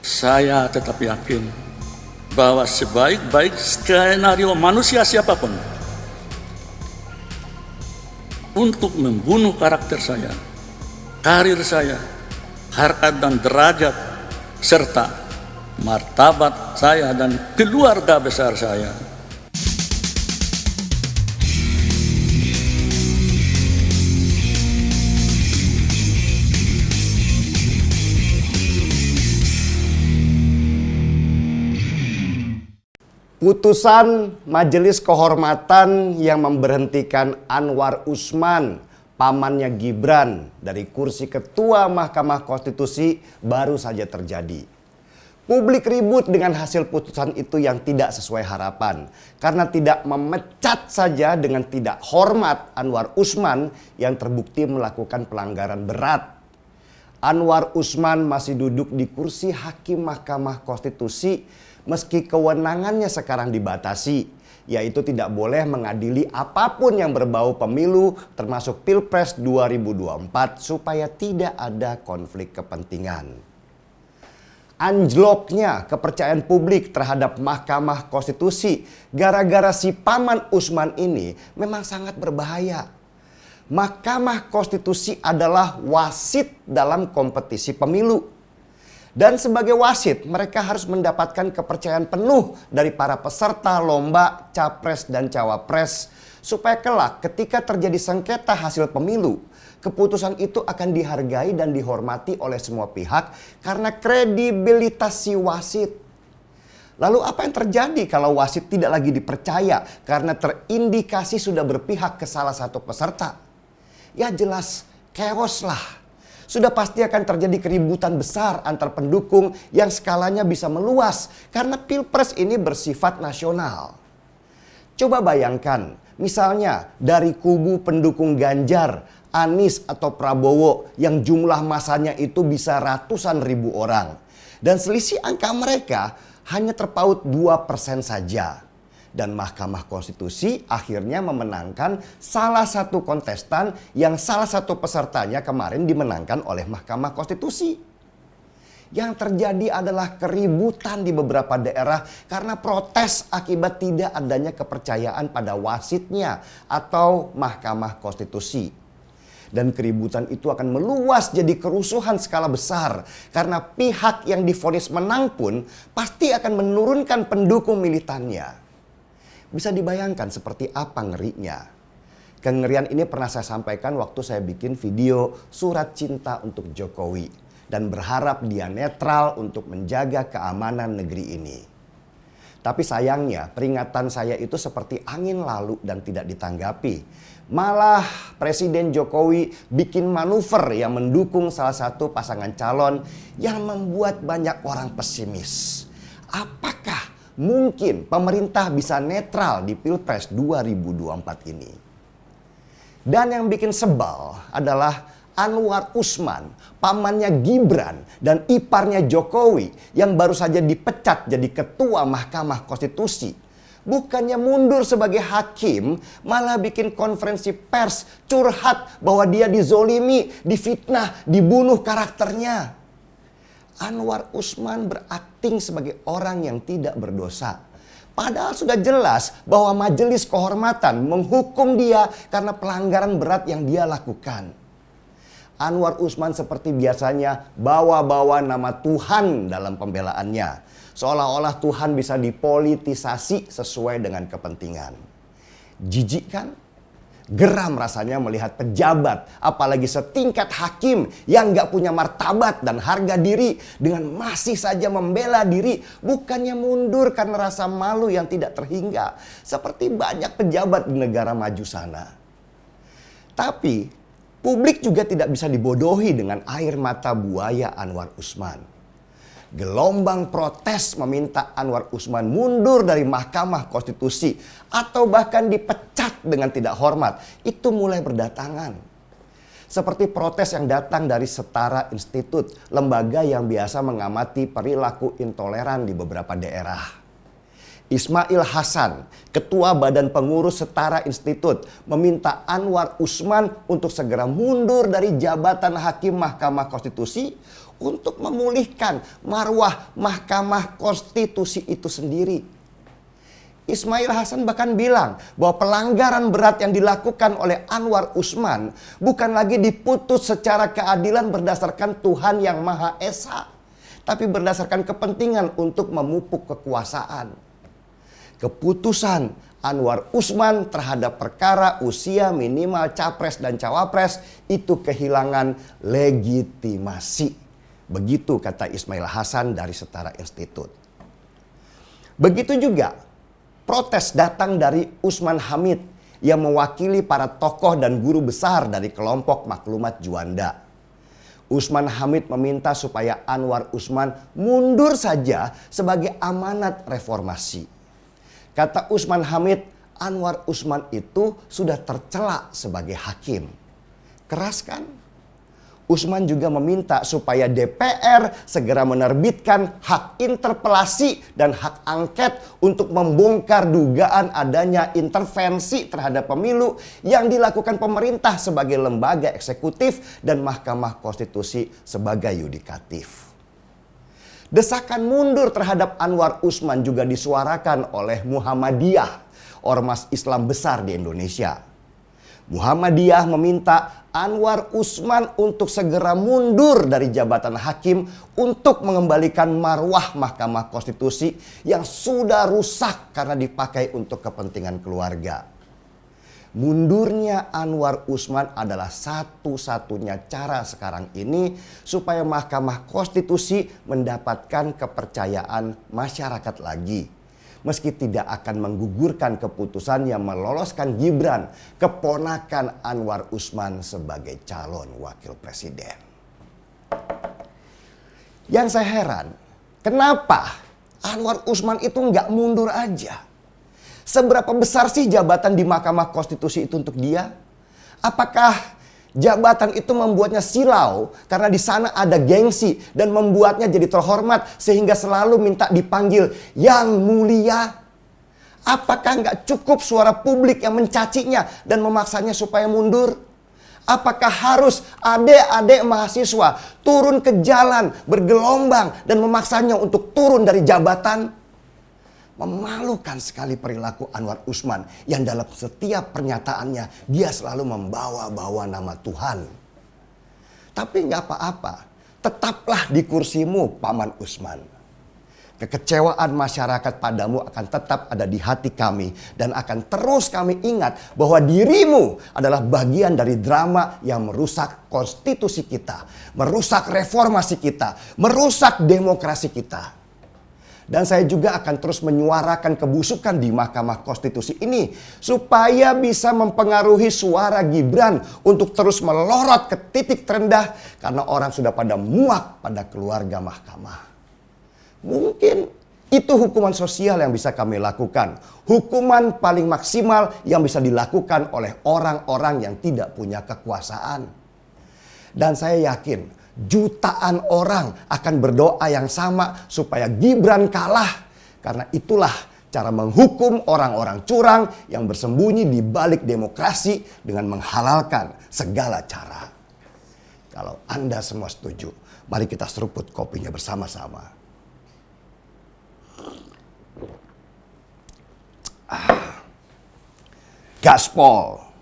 Saya tetap yakin bahwa sebaik-baik skenario manusia siapapun untuk membunuh karakter saya, karir saya, harkat dan derajat, serta martabat saya dan keluarga besar saya. Putusan Majelis Kehormatan yang memberhentikan Anwar Usman, pamannya Gibran, dari kursi Ketua Mahkamah Konstitusi baru saja terjadi. Publik ribut dengan hasil putusan itu yang tidak sesuai harapan karena tidak memecat saja dengan tidak hormat Anwar Usman yang terbukti melakukan pelanggaran berat. Anwar Usman masih duduk di kursi Hakim Mahkamah Konstitusi meski kewenangannya sekarang dibatasi, yaitu tidak boleh mengadili apapun yang berbau pemilu termasuk Pilpres 2024 supaya tidak ada konflik kepentingan. Anjloknya kepercayaan publik terhadap Mahkamah Konstitusi gara-gara si paman Usman ini memang sangat berbahaya. Mahkamah Konstitusi adalah wasit dalam kompetisi pemilu. Dan sebagai wasit, mereka harus mendapatkan kepercayaan penuh dari para peserta lomba capres dan cawapres supaya kelak ketika terjadi sengketa hasil pemilu, keputusan itu akan dihargai dan dihormati oleh semua pihak karena kredibilitas si wasit. Lalu apa yang terjadi kalau wasit tidak lagi dipercaya karena terindikasi sudah berpihak ke salah satu peserta? Ya jelas chaos lah. Sudah pasti akan terjadi keributan besar antar pendukung yang skalanya bisa meluas karena Pilpres ini bersifat nasional. Coba bayangkan, misalnya dari kubu pendukung Ganjar, Anies atau Prabowo yang jumlah masanya itu bisa ratusan ribu orang. Dan selisih angka mereka hanya terpaut 2% saja. Dan Mahkamah Konstitusi akhirnya memenangkan salah satu kontestan yang salah satu pesertanya kemarin dimenangkan oleh Mahkamah Konstitusi. Yang terjadi adalah keributan di beberapa daerah karena protes akibat tidak adanya kepercayaan pada wasitnya atau Mahkamah Konstitusi. Dan keributan itu akan meluas jadi kerusuhan skala besar karena pihak yang divonis menang pun pasti akan menurunkan pendukung militannya. Bisa dibayangkan seperti apa ngerinya. Kengerian ini pernah saya sampaikan waktu saya bikin video surat cinta untuk Jokowi dan berharap dia netral untuk menjaga keamanan negeri ini. Tapi sayangnya peringatan saya itu seperti angin lalu dan tidak ditanggapi. Malah Presiden Jokowi bikin manuver yang mendukung salah satu pasangan calon yang membuat banyak orang pesimis. Apakah mungkin pemerintah bisa netral di Pilpres 2024 ini? Dan yang bikin sebal adalah Anwar Usman, pamannya Gibran dan iparnya Jokowi yang baru saja dipecat jadi ketua Mahkamah Konstitusi. Bukannya mundur sebagai hakim, malah bikin konferensi pers curhat bahwa dia dizolimi, difitnah, dibunuh karakternya. Anwar Usman berakting sebagai orang yang tidak berdosa. Padahal sudah jelas bahwa Majelis Kehormatan menghukum dia karena pelanggaran berat yang dia lakukan. Anwar Usman seperti biasanya bawa-bawa nama Tuhan dalam pembelaannya. Seolah-olah Tuhan bisa dipolitisasi sesuai dengan kepentingan. Jijik kan? Geram rasanya melihat pejabat, apalagi setingkat hakim yang gak punya martabat dan harga diri dengan masih saja membela diri, bukannya mundur karena rasa malu yang tidak terhingga, seperti banyak pejabat di negara maju sana. Tapi publik juga tidak bisa dibodohi dengan air mata buaya Anwar Usman. Gelombang protes meminta Anwar Usman mundur dari Mahkamah Konstitusi atau bahkan dipecat dengan tidak hormat itu mulai berdatangan. Seperti protes yang datang dari Setara Institut, lembaga yang biasa mengamati perilaku intoleran di beberapa daerah. Ismail Hasan, Ketua Badan Pengurus Setara Institut, meminta Anwar Usman untuk segera mundur dari jabatan Hakim Mahkamah Konstitusi untuk memulihkan marwah Mahkamah Konstitusi itu sendiri. Ismail Hasan bahkan bilang bahwa pelanggaran berat yang dilakukan oleh Anwar Usman bukan lagi diputus secara keadilan berdasarkan Tuhan yang Maha Esa, tapi berdasarkan kepentingan untuk memupuk kekuasaan. Keputusan Anwar Usman terhadap perkara usia minimal capres dan cawapres itu kehilangan legitimasi. Begitu kata Ismail Hasan dari Setara Institut. Begitu juga protes datang dari Usman Hamid yang mewakili para tokoh dan guru besar dari kelompok Maklumat Juanda. Usman Hamid meminta supaya Anwar Usman mundur saja sebagai amanat reformasi. Kata Usman Hamid, Anwar Usman itu sudah tercela sebagai hakim. Keras kan? Usman juga meminta supaya DPR segera menerbitkan hak interpelasi dan hak angket untuk membongkar dugaan adanya intervensi terhadap pemilu yang dilakukan pemerintah sebagai lembaga eksekutif dan Mahkamah Konstitusi sebagai yudikatif. Desakan mundur terhadap Anwar Usman juga disuarakan oleh Muhammadiyah, ormas Islam besar di Indonesia. Muhammadiyah meminta Anwar Usman untuk segera mundur dari jabatan hakim untuk mengembalikan marwah Mahkamah Konstitusi yang sudah rusak karena dipakai untuk kepentingan keluarga. Mundurnya Anwar Usman adalah satu-satunya cara sekarang ini supaya Mahkamah Konstitusi mendapatkan kepercayaan masyarakat lagi. Meski tidak akan menggugurkan keputusan yang meloloskan Gibran, keponakan Anwar Usman sebagai calon wakil presiden. Yang saya heran, kenapa Anwar Usman itu nggak mundur aja? Seberapa besar sih jabatan di Mahkamah Konstitusi itu untuk dia? Apakah jabatan itu membuatnya silau karena di sana ada gengsi dan membuatnya jadi terhormat sehingga selalu minta dipanggil yang mulia? Apakah nggak cukup suara publik yang mencacinya dan memaksanya supaya mundur? Apakah harus adik-adik mahasiswa turun ke jalan bergelombang dan memaksanya untuk turun dari jabatan? Memalukan sekali perilaku Anwar Usman yang dalam setiap pernyataannya dia selalu membawa-bawa nama Tuhan. Tapi nggak apa-apa, tetaplah di kursimu Paman Usman. Kekecewaan masyarakat padamu akan tetap ada di hati kami dan akan terus kami ingat bahwa dirimu adalah bagian dari drama yang merusak konstitusi kita, merusak reformasi kita, merusak demokrasi kita. Dan saya juga akan terus menyuarakan kebusukan di Mahkamah Konstitusi ini supaya bisa mempengaruhi suara Gibran untuk terus melorot ke titik terendah karena orang sudah pada muak pada keluarga mahkamah. Mungkin itu hukuman sosial yang bisa kami lakukan. Hukuman paling maksimal yang bisa dilakukan oleh orang-orang yang tidak punya kekuasaan. Dan saya yakin jutaan orang akan berdoa yang sama supaya Gibran kalah. Karena itulah cara menghukum orang-orang curang yang bersembunyi di balik demokrasi dengan menghalalkan segala cara. Kalau Anda semua setuju, mari kita seruput kopinya bersama-sama. Gaspol.